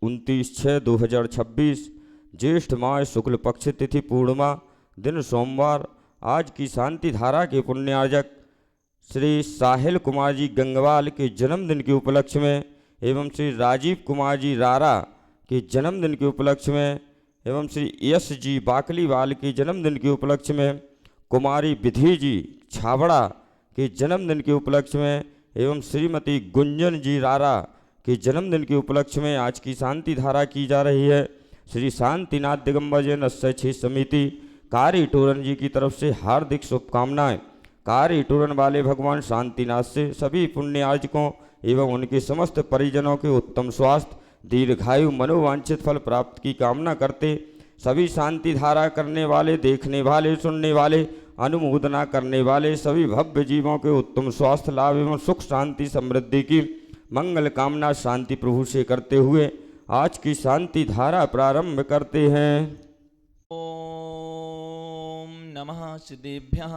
29/6/2026 ज्येष्ठ माह शुक्ल पक्ष तिथि पूर्णिमा दिन सोमवार। आज की शांति धारा के पुण्यार्जक श्री साहिल कुमार जी गंगवाल के जन्मदिन के उपलक्ष्य में एवं श्री राजीव कुमार जी रारा के जन्मदिन के उपलक्ष्य में एवं श्री यश जी बाकलीवाल के जन्मदिन के उपलक्ष्य में, कुमारी विधि जी छाबड़ा के जन्मदिन के उपलक्ष्य में एवं श्रीमती गुंजन जी रारा के जन्मदिन के उपलक्ष्य में आज की शांति धारा की जा रही है। श्री शांतिनाथ दिगंबर जैन क्षेत्र समिति कार्य टोरन जी की तरफ से हार्दिक शुभकामनाएं। कार्य टोरन वाले भगवान शांतिनाथ से सभी पुण्यार्जकों एवं उनके समस्त परिजनों के उत्तम स्वास्थ्य, दीर्घायु, मनोवांछित फल प्राप्त की कामना करते सभी शांति धारा करने वाले, देखने वाले, सुनने वाले, अनुमोदना करने वाले सभी भव्य जीवों के उत्तम स्वास्थ्य लाभ एवं सुख शांति समृद्धि की मंगल कामना शांति प्रभु से करते हुए आज की शांति धारा प्रारंभ करते हैं। ओम नमः सिद्धेभ्यः,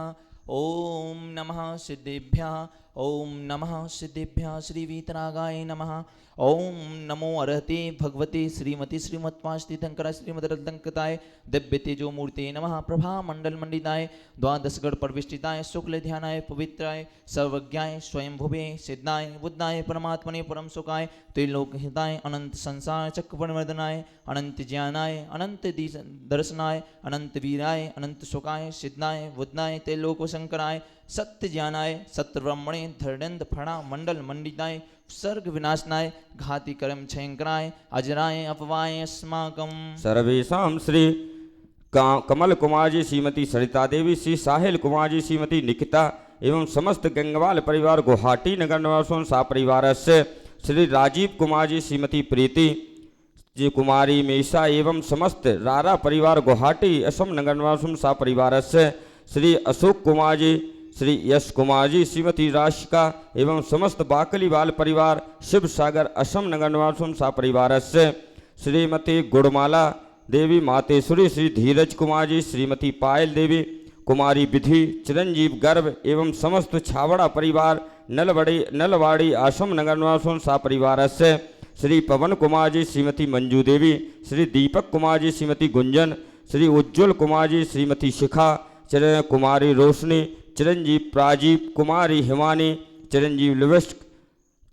ओम नमः सिद्धेभ्यः, ओम नमः सिद्धेभ्यः। श्री वीतरागाय नमः। ओम नमो अर्हते भगवते श्रीमती श्रीमत्पास्थितंकर श्रीमद्रत्नंकताय दिव्य तेजो मूर्ते नमः। प्रभा मंडल मंडिताय द्वादशगढ़ परविष्टिताय शुक्ल ध्यानाय पवित्राय सर्वज्ञाय स्वयंभुवे सिद्धाय बुद्धाय परमात्मने परम सुखाय त्रिलोक हिताय अनंत संसार चक्र परिवर्धनाय अनंत ज्ञानाय अनंत दर्शनाय अनंत वीराय अनंत सुखाय सिद्धाय बुद्धाय त्रिलोक शंकराय सत्य ज्ञानाय सत्य ब्रह्मणे धरणंद फणा मंडल मंडिताय सर्ग विनाशनाय घाति कर्म छयंकराय अजराय अपवाय अस्माकम। सर्वेषां श्री कमल कुमार जी, श्रीमती सरिता देवी, श्री साहिल कुमार जी, श्रीमती निकिता एवं समस्त गंगवाल परिवार गुवाहाटी नगर निवासों सा परिवार से श्री राजीव कुमार जी, श्रीमती प्रीति जी, कुमारी मेषा एवं समस्त रारा परिवार गुवाहाटी असम नगर निवासों सा परिवार से श्री अशोक कुमार जी, श्री यश कुमार जी, श्रीमती राशिका एवं समस्त बाकलीवाल परिवार शिव सागर असम नगर निवासों सा परिवार से श्रीमती गुड़माला देवी मातेश्वरी, श्री धीरज कुमार जी, श्रीमती पायल देवी, कुमारी विधि, चिरंजीव गर्भ एवं समस्त छावड़ा परिवार नलवाड़ी असम नगर निवासों सा परिवार से श्री पवन कुमार जी, श्रीमती मंजू देवी, श्री दीपक कुमार जी, श्रीमती गुंजन, श्री उज्ज्वल कुमार जी, श्रीमती शिखा, कुमारी रोशनी, चिरंजीव प्राजीव, कुमारी हिमानी, चिरंजीव लिविस्ट,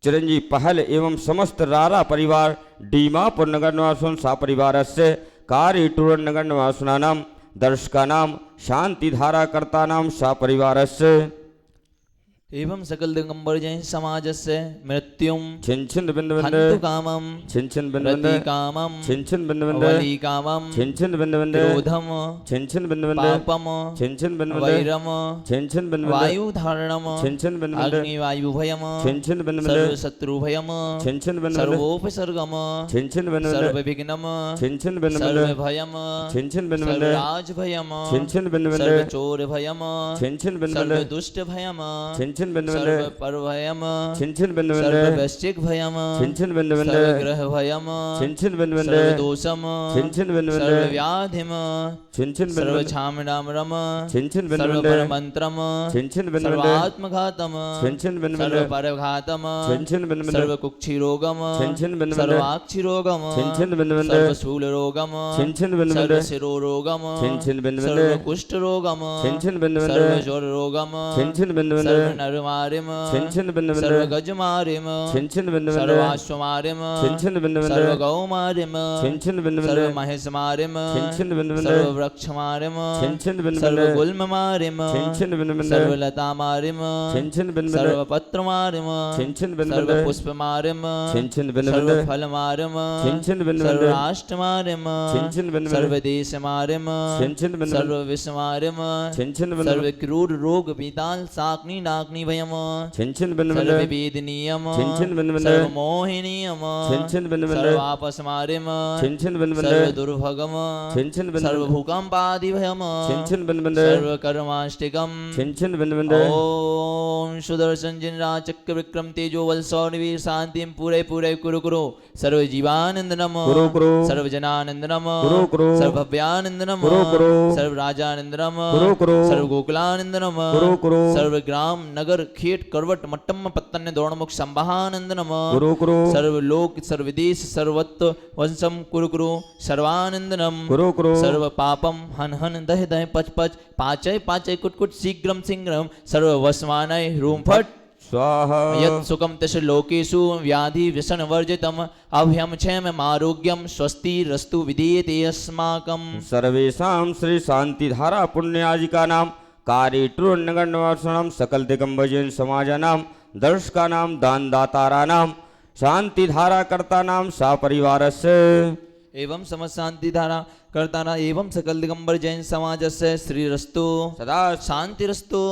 चिरंजीव पहल एवं समस्त रारा परिवार डीमापुर नगर निवासों सा परिवार से कार्य टूर नगर निवासना नाम दर्शका नाम शांति धारा कर्ता नाम सा परिवार से एवं सकल दिगंबर जैन समाज से मृत्युम छिन छिन बिंद बिंद हन्तु कामम छिन छिन बिंद बिंद कामम छिन छिन बिंद बिंद वली कामम छिन छिन बिंद बिंद क्रोधम छिन छिन बिंद बिंद पापम छिन छिन बिंद बिंद वैरम छिन छिन बिंद बिंद वायु धारणम छिन छिन बिंद बिंद अग्नि वायु भयम छिन छिन बिंद बिंद सर्व शत्रु भयम छिन छिन बिंद बिंद सर्वोपसर्गम छिन छिन बिंद बिंद सर्व विघ्नम छिन छिन बिंद बिंद सर्व भयम छिन छिन बिंद बिंद सर्व राज भयम छिन छिन बिंद बिंद सर्व चोर भयम छिन छिन बिंद सर्व बिंद दुष्ट भयम छिन छिन बिंद सर्व बिंद पर भयम छिन छिन बिंद सर्व बिंद वैश्चिक भयम छिन छिन बिंद बिंद सर्व ग्रह भयम छिन छिन बिंद बिंद सर्व दोषम छिन छिन बिंद सर्व बिंद व्याधिम छिन छिन बिंद सर्व बिंद छामडामरम छिन छिन बिंद सर्व बिंद परमंत्रम छिन छिन बिंद सर्व बिंद आत्मघातम छिन छिन बिंद सर्व बिंद परघातम छिन छिन बिंद बिंद सर्व कुक्षि रोगम छिन छिन बिंद बिंद सर्व आक्षि रोगम छिन छिन बिंद बिंद सर्व स्थूल रोगम छिन छिन बिंद सर्व बिंद शिरो रोगम छिन छिन बिंद बिंद सर्व कुष्ठ रोगम छिन छिन बिंद बिंद सर्व ज्वर रोगम छिन छिन बिंद बिंद सर्व नरमारिम छिन छिन बिंद सर्व बिंद गजमारिम छिन छिन बिंद बिंद सर्वाश्वमारिम छिन छिन बिंद बिंद सर्व गौमारिम छिन छिन बिंद बिंद सर्व महेशमारिम छिन छिन बिंद बिंद सर्व वृक्षमारिम छिन छिन बिंद सर्व बिंद गुल्ममारिम छिन छिन बिंद बिंद सर्व लतामारिम छिन छिन बिंद सर्व बिंद पत्रमारिम छिन छिन बिंद सर्व बिंद पुष्पमारिम छिन छिन बिंद सर्व बिंद फलमारिम छिन छिन बिंद सर्व बिंद राष्ट्रमारिम छिन छिन बिंद सर्व बिंद देशमारिम छिन छिन बिंद सर्व बिंद विषमारिम छिन छिन बिंद सर्व क्रूर रोग विदाल साग्नि नाग्नि भयम छिन छिन बिंद सर्व बिंद वेदनीयम छिन छिन बिंद बिंद सर्व मोहिनीयम छिन छिन बिंद बिंद सर्व आपसमारिम छिन छिन बिंद बिंद सर्व दुर्भगम छिन छिन बिंद सर्व बिंद भूकंपादि भयम छिन छिन बिंद बिंद सर्व कर्माष्टिकम छिन छिन बिंद बिंद ओम सुदर्शन जिन राज चक्र विक्रम तेजो वल सौरवीर शांतिम पूरे पूरे कुरु कुरु सर्व जीवानंदनम कुरु कुरु सर्व जनानंदनम कुरु कुरु सर्व भव्यानंदनम कुरु कुरु सर्व राजानंदनम कुरु कुरु सर्व गोकुलानंदनम कुरु कुरु सर्व ग्राम नगर खेट करवट मट्टम पत्तन दौड़मुख संभानंद नम कुरु कुरु सर्वलोक सर्वदेश सर्वत्व वंशम कुरु कुरु सर्वानंदनम कुरु कुरु सर्व पापम हन हन दह दह पच पच पाचय पाचय कुट कुट शीघ्रम शीघ्रम सर्व वस्मानय रूम फट स्वाहा यत् सुखम तस् लोकेषु व्याधि व्यसन वर्जितम अभयम क्षेम आरोग्यम स्वस्ति रस्तु विधीयते अस्माकं सर्वेषां श्री शांतिधारा पुण्याजिका नाम कार्यटूर्णगण्यवर्षणं सकल दिगंबजन समाजानां दर्शकानां दानदाताराणां शांतिधारा कर्तानां सपरिवारस्य एवं समस्त शांतिधारा कर्ताना एवं सकल दिगंबर जैन समाजस्य श्रीरस्तु सदा शांतिरस्तु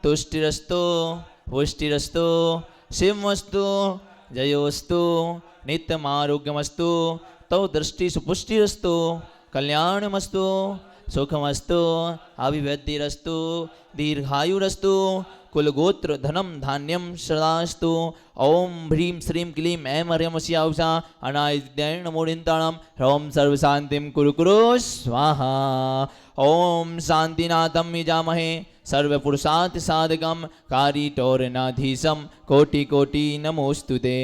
तुष्टिरस्तु पुष्टिरस्तु शिवमस्तु जयोस्तु नित्यमारोग्यमस्तु तौ दृष्टि सुपुष्टिरस्तु कल्याणमस्तु सुखमस्तु अभिवृद्धिरस्तु दीर्घायुरस्तु कुलगोत्र धनम धान्यम सदास्तु ओम ह्रीं श्रीं क्लीं ऐं ह्रीमस्याउषा अनादित्याय नमो निन्ताणं ह्रौं सर्वशान्तिं कुरु कुरु स्वाहा ओम शान्तिनाथं यजामहे सर्वपुरुषार्थ साधकं कारिटोरनाधीशं कोटि कोटि नमोस्तुते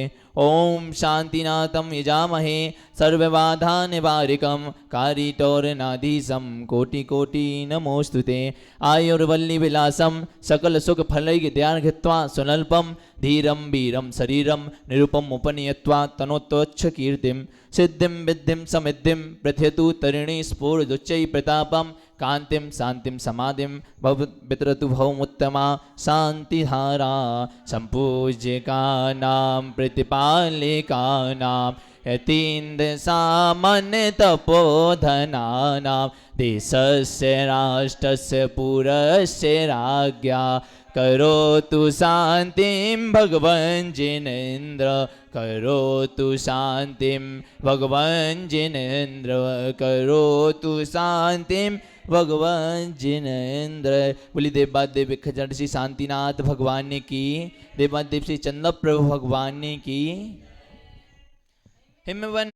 ओम शान्तिनाथं यजामहे सर्वबाधा निवारकं कारिटोरनाधीशं कोटि कोटि नमोस्तुते आयुर्वल्ली विलासं सकल सुख फलैः ध्यानघित्वा सुनल्पं धीरं वीरं शरीरं निरुपम् उपनीयत्वा तनोत्वच्छ कीर्तिं सिद्धिं विद्धिं समिद्धिं प्रथयतु तरिणी स्फूर्दुच्चै प्रतापं कान्तिं शान्तिं समाधिं वितरतु भवमुत्तमा शान्तिधारा सम्पूज्यकानां प्रतिपालिकानां यतीन्द्रसामान्य तपोधनानां देशस्य राष्ट्रस्य पुरस्य राज्ञा करोतु शान्तिं भगवन् जिनेन्द्र करोतु शान्तिं भगवन् जिनेन्द्र करोतु शान्तिं भगवान जिनेन्द्र। बोली देवादेव खजट श्री शांतिनाथ भगवान की, देवादेव श्री चंद्र प्रभु भगवान की। हिमवन